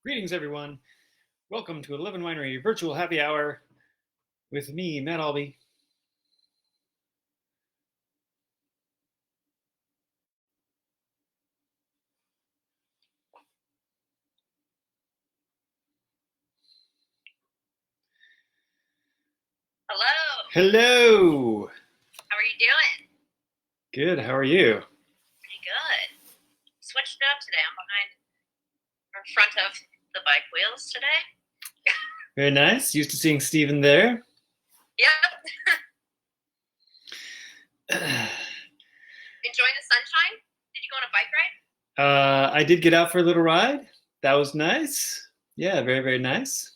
Greetings, everyone. Welcome to 11 Winery Virtual Happy Hour with me, Matt Albee. Hello. Hello. How are you doing? Good. How are you? Pretty good. Switched it up today. I'm in front of the bike wheels today. Very nice. Used to seeing Steven there. Yep. Enjoying the sunshine? Did you go on a bike ride? I did get out for a little ride. That was nice. Yeah, very, very nice.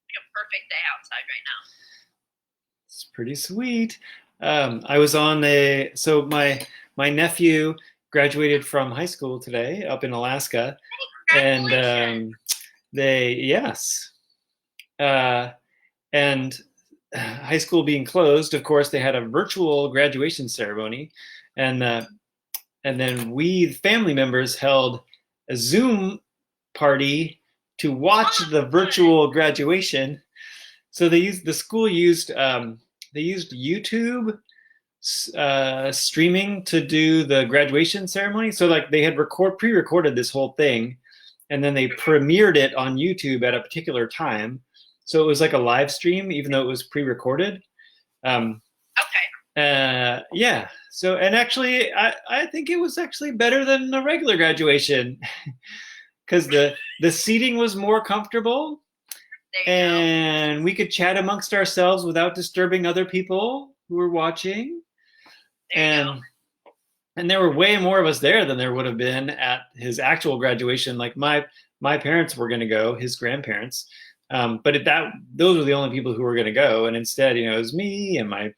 Like a perfect day outside right now. It's pretty sweet. I was on so my nephew graduated from high school today up in Alaska. Hey, And and high school being closed, of course, they had a virtual graduation ceremony, and then we family members held a Zoom party to watch the virtual graduation. So the school used YouTube streaming to do the graduation ceremony. So like they had pre-recorded this whole thing, and then they premiered it on YouTube at a particular time. So it was like a live stream, even though it was pre-recorded. Okay. Yeah. So, and actually, I think it was actually better than a regular graduation because the seating was more comfortable, and we could chat amongst ourselves without disturbing other people who were watching. And there were way more of us there than there would have been at his actual graduation. Like my parents were going to go, his grandparents, but those were the only people who were going to go. And instead, it was me and my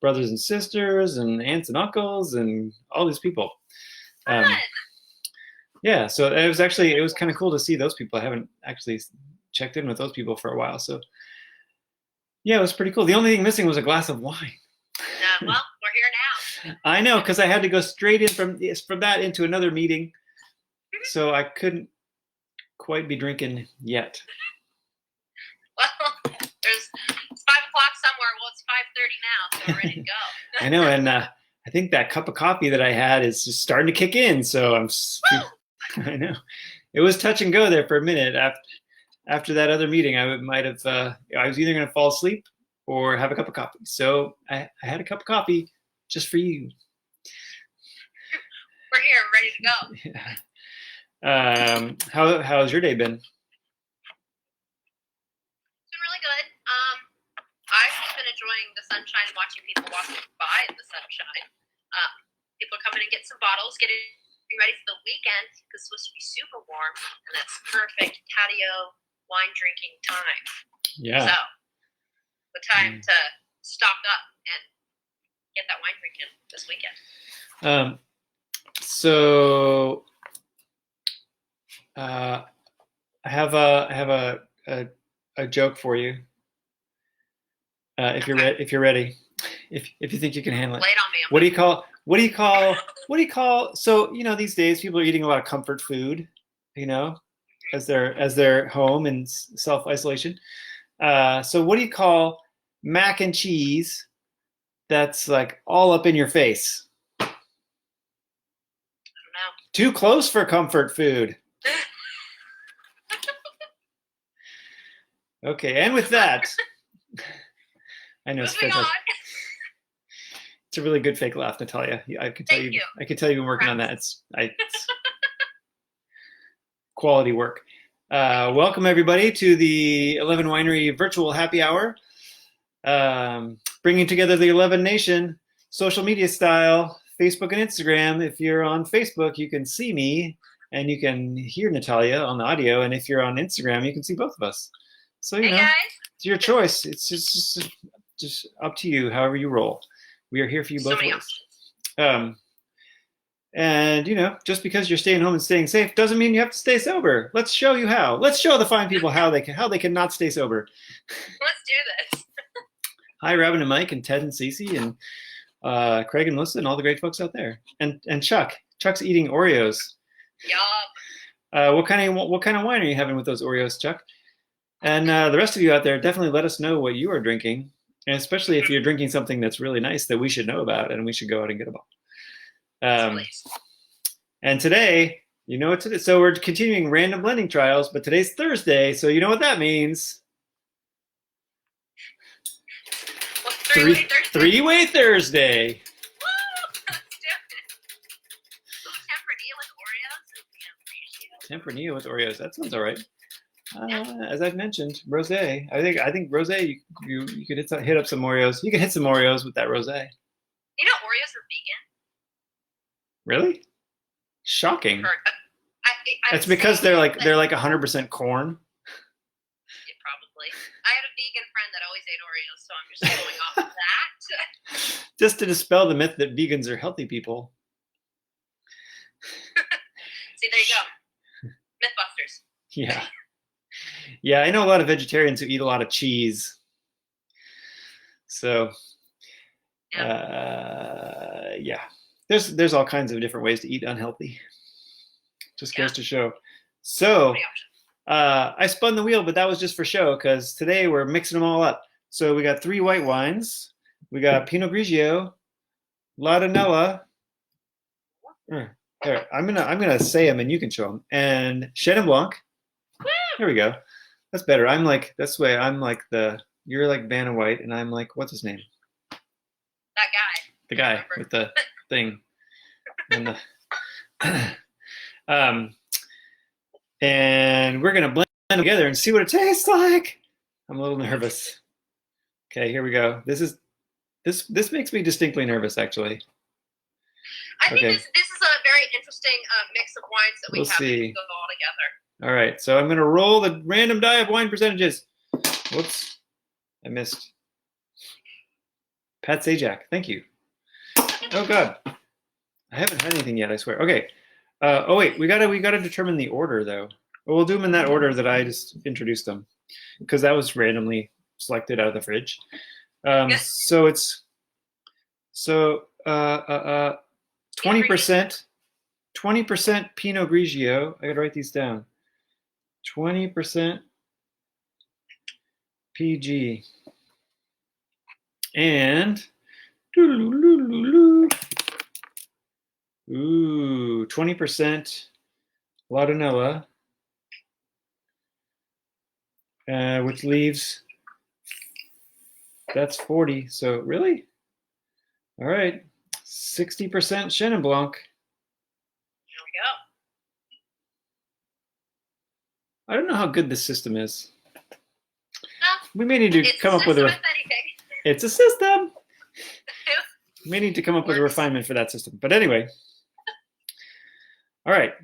brothers and sisters and aunts and uncles and all these people. Yeah, so it was kind of cool to see those people. I haven't actually checked in with those people for a while. So yeah, it was pretty cool. The only thing missing was a glass of wine. Well, we're here now. I know, because I had to go straight in from that into another meeting, so I couldn't quite be drinking yet. Well, it's 5 o'clock somewhere. Well, it's 5:30 now, so we're ready to go. I know, and I think that cup of coffee that I had is just starting to kick in. So I know it was touch and go there for a minute. After that other meeting, I might have. I was either going to fall asleep or have a cup of coffee. So I had a cup of coffee just for you. We're here, ready to go. Yeah. How's your day been? It's been really good. I've just been enjoying the sunshine and watching people walking by in the sunshine. People are coming and get some bottles, getting ready for the weekend because it's supposed to be super warm, and that's perfect patio wine drinking time. Yeah. So the time to stock up and get that wine drinking this weekend. So I have a joke for you. If you're ready, if you think you can handle it. Lay it on me. What do you call? So these days people are eating a lot of comfort food, as they're home and self-isolation. So what do you call mac and cheese that's like all up in your face? I don't know. Too close for comfort food. Okay, and with that, I know it's a really good fake laugh, Natalia. I can tell you. I can tell you've been working on that. It's quality work. Welcome everybody to the 11 Winery Virtual Happy Hour, bringing together the 11 Nation social media style, Facebook and Instagram. If you're on Facebook, you can see me and you can hear Natalia on the audio, and if you're on Instagram, you can see both of us. So it's your choice. It's just up to you, however you roll. We are here for you both ways. And just because you're staying home and staying safe doesn't mean you have to stay sober. Let's show you how. Let's show the fine people how they can not stay sober. Let's do this. Hi, Robin and Mike and Ted and Cece and Craig and Melissa and all the great folks out there. And Chuck. Chuck's eating Oreos. Yup. What kind of wine are you having with those Oreos, Chuck? And the rest of you out there, definitely let us know what you are drinking, and especially if you're drinking something that's really nice that we should know about, and we should go out and get a bottle. And today, you know what today? So we're continuing random blending trials, but today's Thursday, so you know what that means. Three-way Thursday. Woo! Let's do it. Tempranillo with Oreos. That sounds all right. As I've mentioned, rosé. I think rosé. You could hit up some Oreos. You can hit some Oreos with that rosé. You know, Oreos are vegan. Really? Shocking. I That's because they're like 100% corn. Yeah, probably. I had a vegan friend that always ate Oreos, so I'm just going off of that. Just to dispel the myth that vegans are healthy people. See, there you go. Mythbusters. Yeah. Yeah, I know a lot of vegetarians who eat a lot of cheese. So, yeah. There's all kinds of different ways to eat unhealthy. Just goes to show. So, I spun the wheel, but that was just for show because today we're mixing them all up. So we got 3 white wines. We got Pinot Grigio, La Donella. Here, I'm gonna say them and you can show them. And Chenin Blanc. Here we go. That's better. I'm like this way. I'm like you're like Vanna White, and I'm like what's his name? That guy. The guy with the thing. And and we're gonna blend them together and see what it tastes like. I'm a little nervous. Okay, here we go. This makes me distinctly nervous, actually. I think this is a very interesting mix of wines that we have to go all together. All right, so I'm going to roll the random die of wine percentages. Whoops, I missed. Pat Sajak, thank you. Oh God, I haven't had anything yet. I swear. Okay. Oh wait, we gotta determine the order though. Well, we'll do them in that order that I just introduced them, because that was randomly selected out of the fridge. So it's 20% Pinot Grigio. I gotta write these down. 20% PG and 20% La Donella, which leaves, that's 40. So really, all right, 60% Chenin Blanc. There we go. I don't know how good this system is. No, we may need to come up with a. It's a system. We may need to come up with a refinement for that system. But anyway. All right.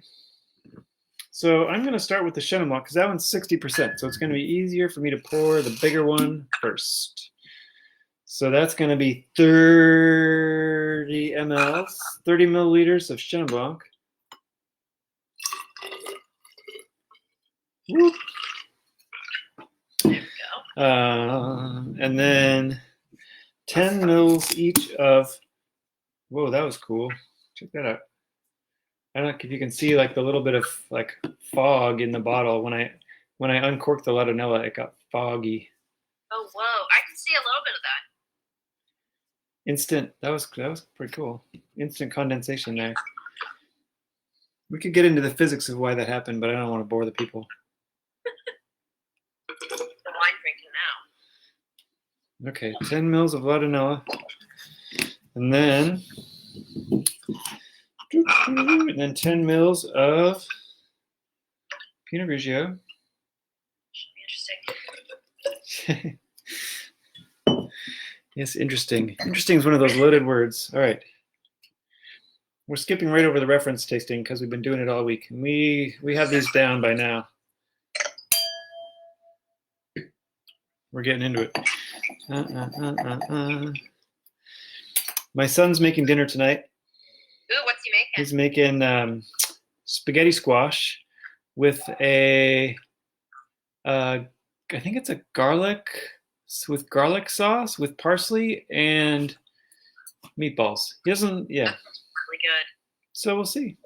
So I'm going to start with the Chenin Blanc because that one's 60%. So it's going to be easier for me to pour the bigger one first. So that's going to be 30 mLs, 30 milliliters of Chenin Blanc. Whoop. There we go. And then 10 mils each of, whoa, that was cool. Check that out. I don't know if you can see like the little bit of like fog in the bottle. When I uncorked the La Donella, it got foggy. Oh, whoa. I can see a little bit of that. Instant, that was pretty cool. Instant condensation there. We could get into the physics of why that happened, but I don't want to bore the people. The wine drinking now. Okay, 10 mils of La Donella. And then 10 mils of Pinot Grigio. Should be interesting. Yes, interesting. Interesting is one of those loaded words. All right. We're skipping right over the reference tasting because we've been doing it all week. And we have these down by now. We're getting into it. My son's making dinner tonight. Ooh, what's he making? He's making spaghetti squash with a, I think it's a garlic sauce with parsley and meatballs. He doesn't, yeah. That's really good. So we'll see.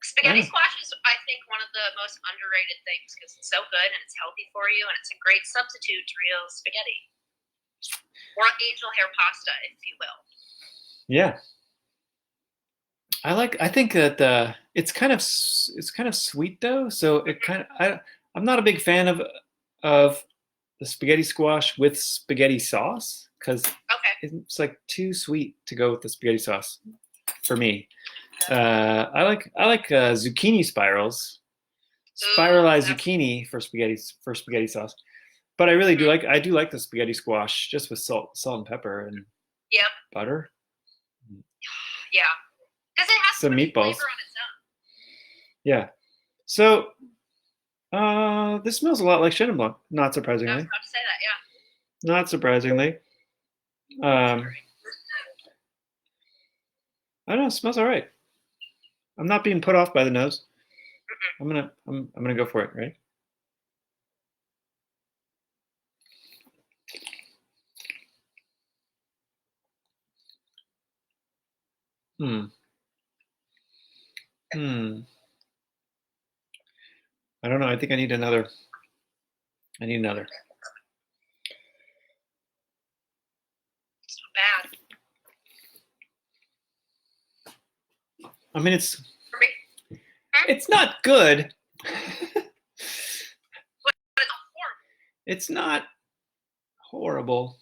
Spaghetti squash is, I think, one of the most underrated things because it's so good and it's healthy for you and it's a great substitute to real spaghetti or angel hair pasta, if you will. Yeah. I think that it's kind of sweet though, so it kind of I'm not a big fan of the spaghetti squash with spaghetti sauce because it's like too sweet to go with the spaghetti sauce for me. I like zucchini spirals, spiralized zucchini for spaghetti sauce. But I really do like the spaghetti squash just with salt and pepper and butter. Yeah, because it has some meatballs. Flavor on its own. Yeah. So this smells a lot like Chenin Blanc, not surprisingly. I was about to say that, yeah. Not surprisingly. I don't know, it smells all right. I'm not being put off by the nose. I'm gonna go for it, right? I don't know. I think I need another. It's not bad. I mean, it's not good. It's not horrible.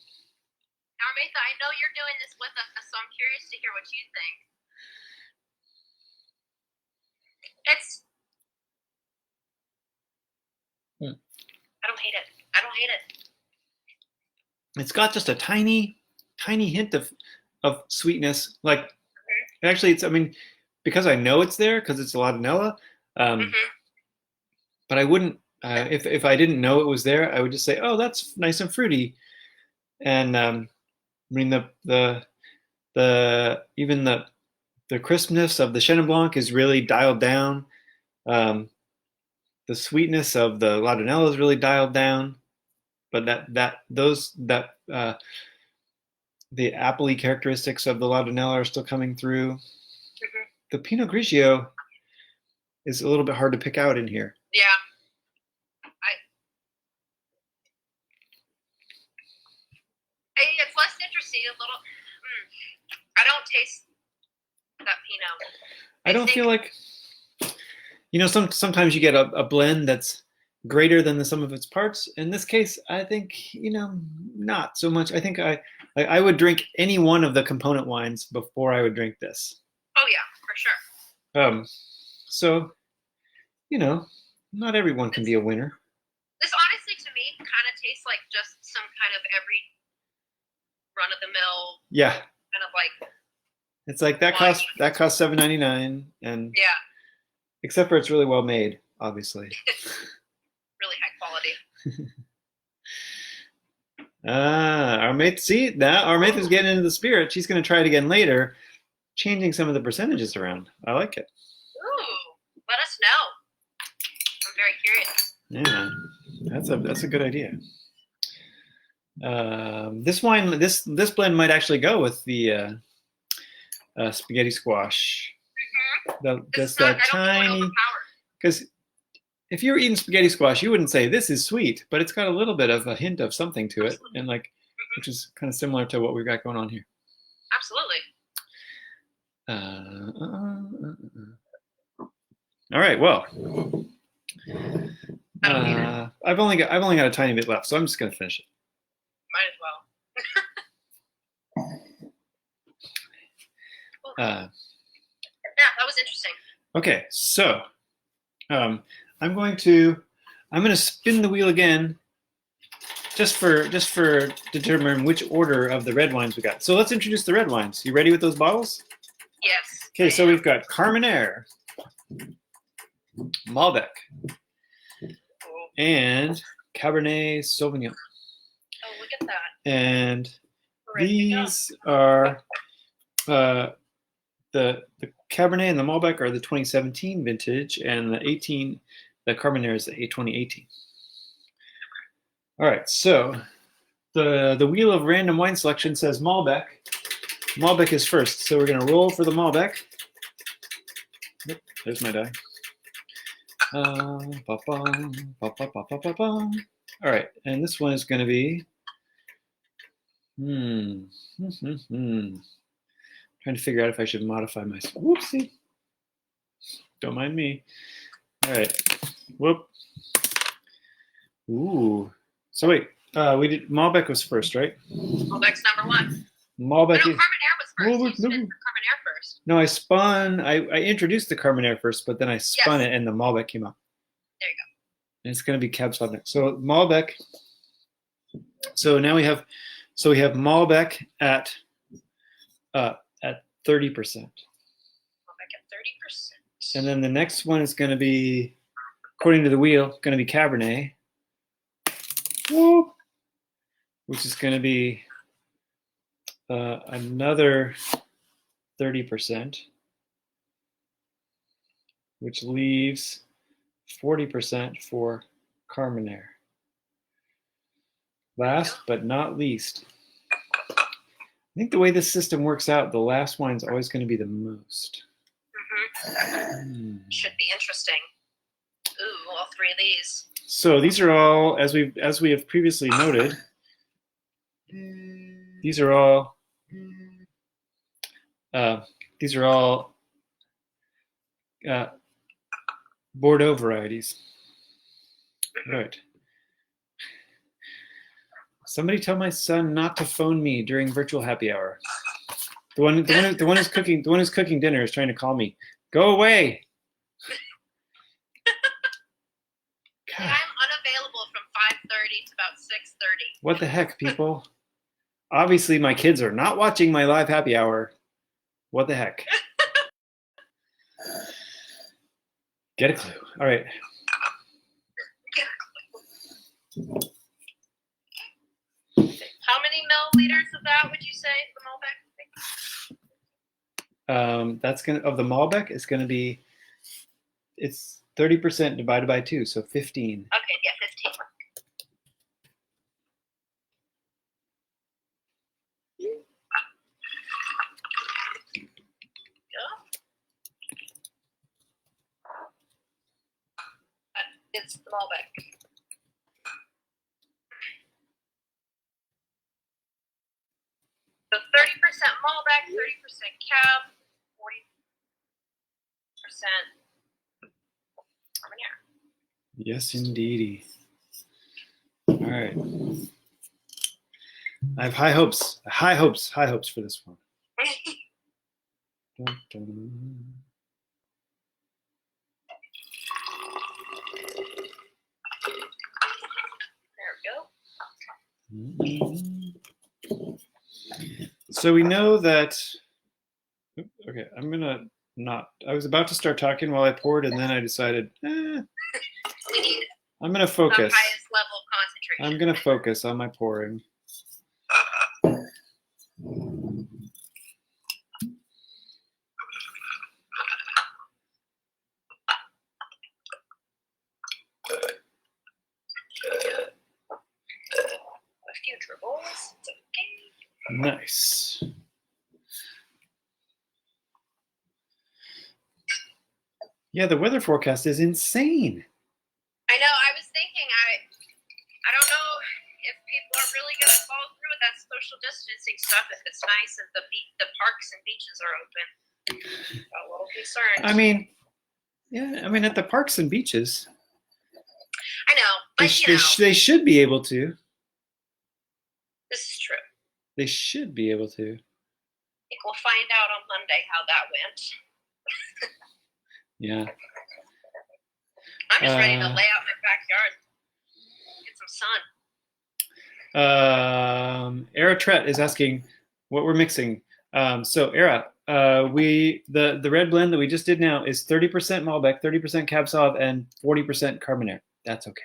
Armetha, I know you're doing this with us, so I'm curious to hear what you think. I don't hate it. It's got just a tiny hint of sweetness. Like, actually, I mean, because I know it's there because it's a lot of Donella. But I wouldn't, if I didn't know it was there, I would just say, oh, that's nice and fruity. And I mean, the crispness of the Chenin Blanc is really dialed down. The sweetness of the La Donella is really dialed down, but the appley characteristics of the La Donella are still coming through. The Pinot Grigio is a little bit hard to pick out in here. Yeah. It's less interesting, a little. I don't taste that Pinot. I don't feel like, sometimes you get a blend that's greater than the sum of its parts. In this case, I think, not so much. I think I would drink any one of the component wines before I would drink this. Oh yeah, for sure. So, not everyone can be a winner. This honestly, to me, kind of tastes like just some kind of every run-of-the-mill. Yeah. Kind of like. It's like that cost $7.99, and yeah. Except for it's really well made, obviously. Really high quality. Armetha is getting into the spirit. She's going to try it again later, changing some of the percentages around. I like it. Ooh, let us know. I'm very curious. Yeah, that's a good idea. This blend might actually go with the spaghetti squash. Just that tiny, because if you were eating spaghetti squash, you wouldn't say this is sweet, but it's got a little bit of a hint of something to it, and which is kind of similar to what we've got going on here. Absolutely. All right. Well, I've only got a tiny bit left, so I'm just gonna finish it. Might as well. Yeah, that was interesting. Okay, so I'm going to spin the wheel again, just for determine which order of the red wines we got. So let's introduce the red wines. You ready with those bottles? Yes. Okay, so we've got Carmenere, Malbec, and Cabernet Sauvignon. Oh, look at that. And these are the Cabernet and the Malbec are the 2017 vintage, and the Carmenere is the 2018. All right, so the wheel of random wine selection says Malbec. Malbec is first, so we're going to roll for the Malbec. There's my die. All right, and this one is going to be. Trying to figure out if I should modify my. Whoopsie. Don't mind me. All right. Whoop. Ooh. So wait, we did Malbec was first, right? Malbec's number 1. Malbec. No, Carmenere was first. No, You spin for Carmenere first. No, I spun. I introduced the Carmenere first, but then I spun it, and the Malbec came up. There you go. And it's going to be Cab Sauv next. So Malbec. So now we have Malbec at 30%. Malbec at 30%. And then the next one is going to be, according to the wheel, going to be Cabernet. Whoop, which is going to be another 30%, which leaves 40% for Carmenere. Last but not least, I think the way this system works out, the last wine's always going to be the most. Should be interesting. Ooh, all 3 of these. So these are all, as we have previously noted, these are all Bordeaux varieties. Right. Somebody tell my son not to phone me during virtual happy hour. The one who's cooking dinner is trying to call me. Go away. I'm unavailable from 5:30 to about 6:30. What the heck, people? Obviously, my kids are not watching my live happy hour. What the heck? Get a clue. All right. How many milliliters of that would you say the Malbec? That's gonna of the Malbec is gonna be. It's 30% divided by 2, so 15. Okay, yeah, 15. It's the Malbec. So 30% Malbec, 30% Cab, 40% Carmenere. Yes, indeedy. All right. I have high hopes for this one. Dun, dun. There we go. So we know that. Okay, I'm gonna not. I was about to start talking while I poured, and then I decided, We need I'm gonna the focus. highest level of concentration. I'm gonna focus on my pouring. A few dribbles. It's okay. Nice. Yeah, the weather forecast is insane. I know. I was thinking. I don't know if people are really going to follow through with that social distancing stuff. If it's nice and the parks and beaches are open. A little concerned. I mean, yeah. I mean, at the parks and beaches, I know, but they should be able to. This is true. They should be able to. I think we'll find out on Monday how that went. Yeah. I'm just ready to lay out my backyard, get some sun. Era Tret is asking what we're mixing. So Era, the red blend that we just did now is 30% Malbec, 30% Cab Sauv, and 40% Carmenere. That's okay.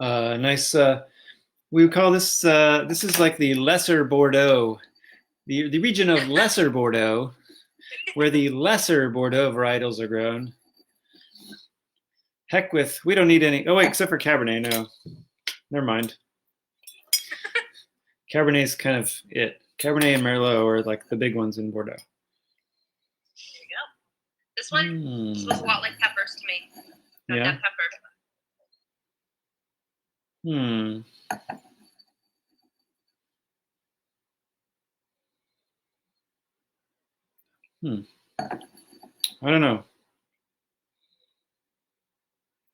Nice. We would call this. This is like the lesser Bordeaux, the region of lesser Bordeaux, where the lesser Bordeaux varietals are grown. Heck with, we don't need any. Oh wait, except for Cabernet. No, never mind. Cabernet's kind of it. Cabernet and Merlot are like the big ones in Bordeaux. There you go. This one smells a lot like peppers to me. Got Yeah. that pepper. I don't know.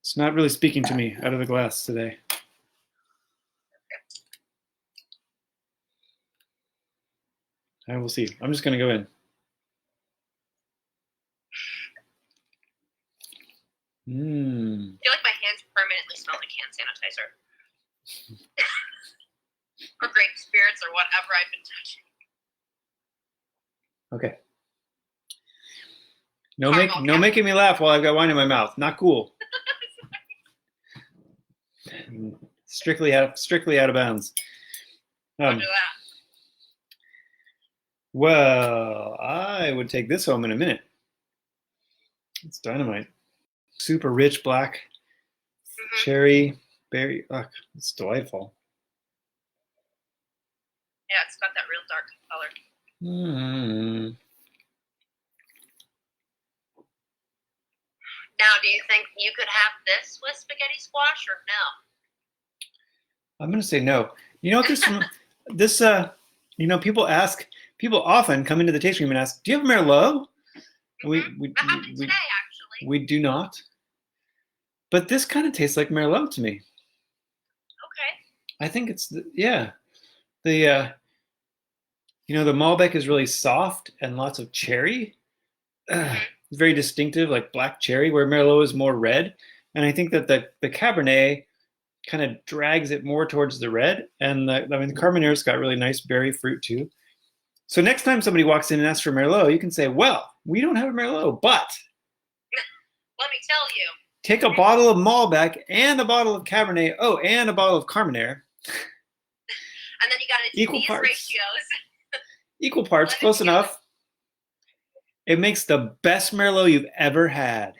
It's not really speaking to me out of the glass today. I will see. I'm just going to go in. I feel like my hands permanently smell like hand sanitizer. Or grape spirits or whatever I've been touching. Okay. No making me laugh while I've got wine in my mouth. Not cool. Strictly out of bounds. Don't do that. Well, I would take this home in a minute. It's dynamite. Super rich black cherry berry. Oh, it's delightful. Yeah, it's got that real dark color. Now, do you think you could have this with spaghetti squash or no? I'm going to say no. You know what this people often come into the tasting room and ask, do you have Merlot? That happened today, actually. We do not. But this kind of tastes like Merlot to me. Okay. I think it's, the Malbec is really soft and lots of cherry. Very distinctive, like black cherry, where Merlot is more red. And I think that the Cabernet kind of drags it more towards the red. And the Carmenere's got really nice berry fruit too. So next time somebody walks in and asks for Merlot, you can say, well, we don't have a Merlot, but let me tell you. Take a bottle of Malbec and a bottle of Cabernet, and a bottle of Carmenere. And then you got to do these ratios. Equal parts, close enough. It makes the best Merlot you've ever had.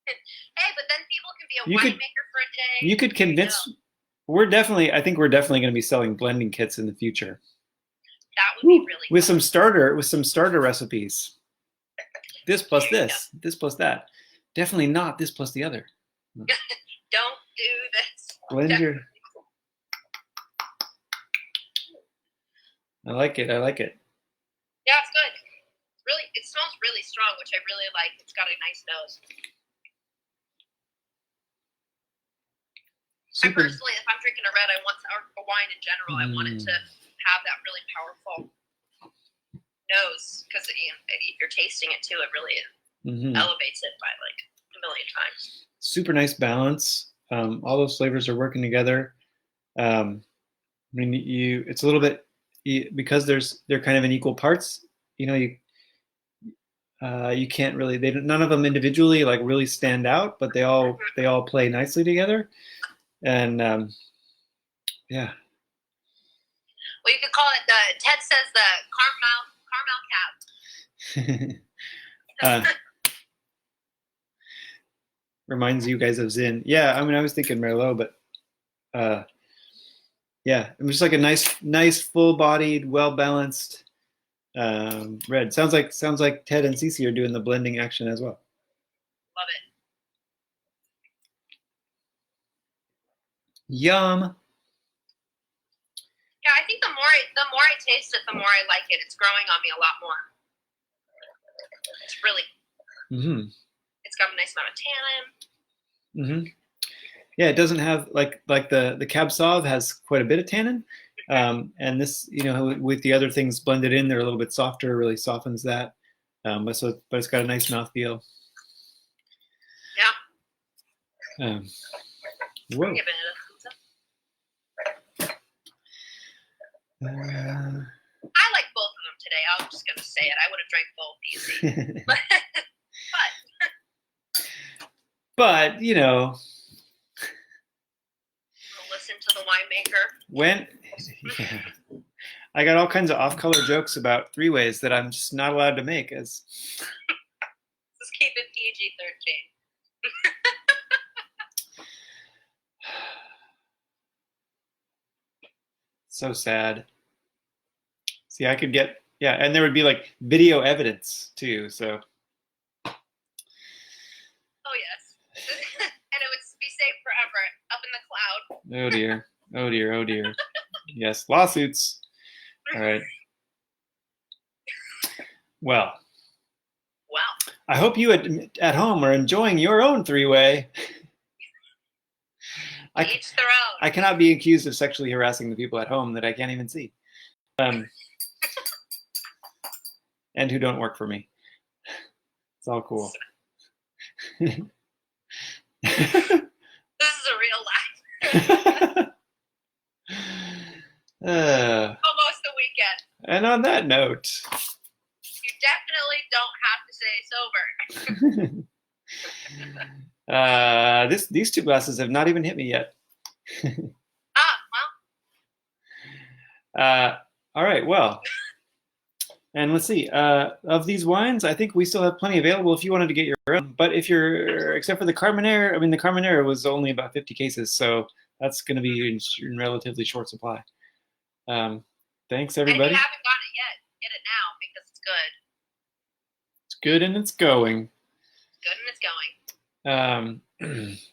Hey, but then people can be a winemaker for a day. You could convince. I think we're definitely going to be selling blending kits in the future. That would be really with some starter recipes. This plus this, this plus that. Definitely not this plus the other. Don't do this. Blend your. I like it. Yeah, it's good. It smells really strong, which I really like. It's got a nice nose. I personally, if I'm drinking a red, or wine in general, I want it to have that really powerful nose, because if you're tasting it too, it really elevates it by like a million times. Super nice balance. All those flavors are working together. It's a little bit because they're kind of in equal parts. You can't really. None of them individually like really stand out, but they all play nicely together. And yeah. Well, you could call it Ted says the caramel cab. Reminds you guys of Zin. Yeah, I was thinking Merlot, but yeah, it was just like a nice full-bodied, well-balanced red. Sounds like Ted and Cece are doing the blending action as well. Love it. Yum. Yeah, I think the more I taste it, the more I like it. It's growing on me a lot more. It's really. It's got a nice amount of tannin. Yeah, it doesn't have like the Cab Sauv has quite a bit of tannin, and this with the other things blended in, they're a little bit softer. Really softens that, but it's got a nice mouthfeel. Yeah. Whoa. I'm giving it a I like both of them today. I'm just going to say it. I would have drank both easy. But listen to the winemaker. I got all kinds of off-color jokes about three-ways that I'm just not allowed to make. Just keep it PG-13. So sad. See, I could get and there would be like video evidence too. So Oh dear. Oh dear. Oh dear. Yes, lawsuits. All right. Well, I hope you at home are enjoying your own three-way. Each their own. I cannot be accused of sexually harassing the people at home that I can't even see. And who don't work for me. It's all cool. This is a real life. Almost the weekend. And on that note, you definitely don't have to stay sober. These two glasses have not even hit me yet. All right, well, and let's see. Of these wines, I think we still have plenty available if you wanted to get your own. But if you're, except for the Carmenere, I mean, the Carmenere was only about 50 cases, so that's going to be in relatively short supply. Thanks, everybody. And if you haven't got it yet, get it now because it's good. It's good and it's going. Good and it's going.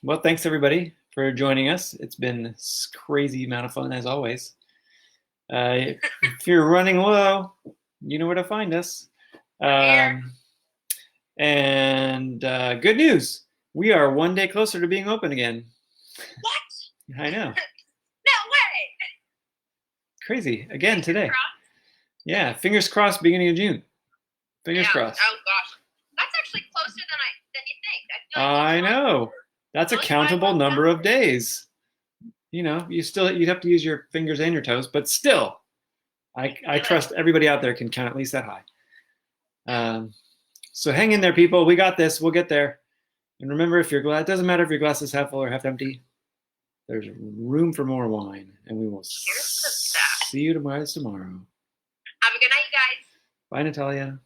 Well, thanks, everybody, for joining us. It's been a crazy amount of fun, as always. If you're running low, you know where to find us. And good news, we are one day closer to being open again. What? I know. No way. Crazy. Again today. Crossed? Yeah, fingers crossed, beginning of June. Fingers crossed. Oh gosh. That's actually closer than you think. I know. That's a countable number of days. You know, you'd have to use your fingers and your toes, but still, I trust everybody out there can count at least that high. So hang in there, people. We got this. We'll get there. And remember, it doesn't matter if your glass is half full or half empty. There's room for more wine, and we will see you tomorrow. Have a good night, you guys. Bye, Natalia.